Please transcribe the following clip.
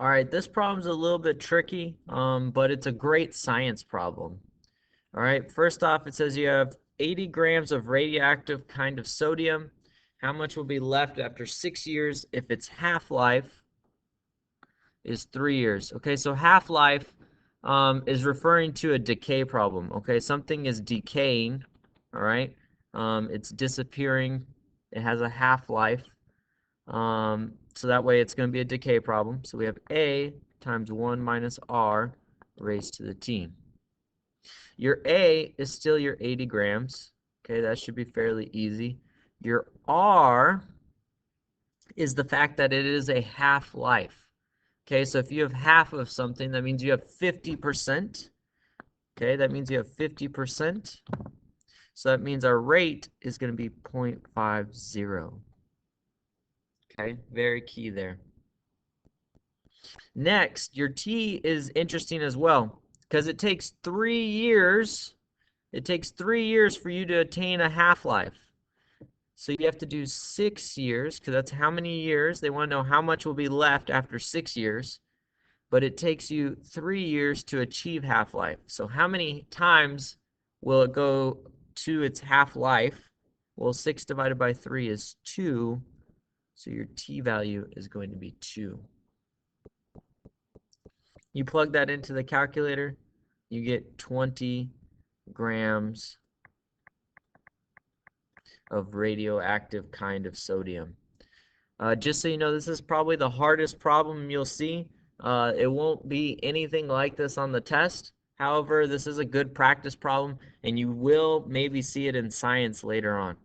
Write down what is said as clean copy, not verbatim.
All right, this problem's a little bit tricky, but it's a great science problem. All right, first off, it says you have 80 grams of radioactive kind of sodium. How much will be left after 6 years if its half-life is 3 years? Okay, so half-life is referring to a decay problem. Okay, something is decaying, all right? It's disappearing. It has a half-life. So that way it's going to be a decay problem. So we have A times 1 minus R raised to the t. Your A is still your 80 grams. Okay, that should be fairly easy. Your R is the fact that it is a half-life. Okay, so if you have half of something, that means you have 50%. Okay, that means you have 50%. So that means our rate is going to be 0.50. Okay, very key there. Next, your T is interesting as well because it takes 3 years. It takes 3 years for you to attain a half-life. So you have to do 6 years because that's how many years. They want to know how much will be left after 6 years. But it takes you 3 years to achieve half-life. So how many times will it go to its half-life? Well, 6 divided by 3 is 2. So your T value is going to be 2. You plug that into the calculator, you get 20 grams of radioactive kind of sodium. Just so you know, this is probably the hardest problem you'll see. It won't be anything like this on the test. However, this is a good practice problem, and you will maybe see it in science later on.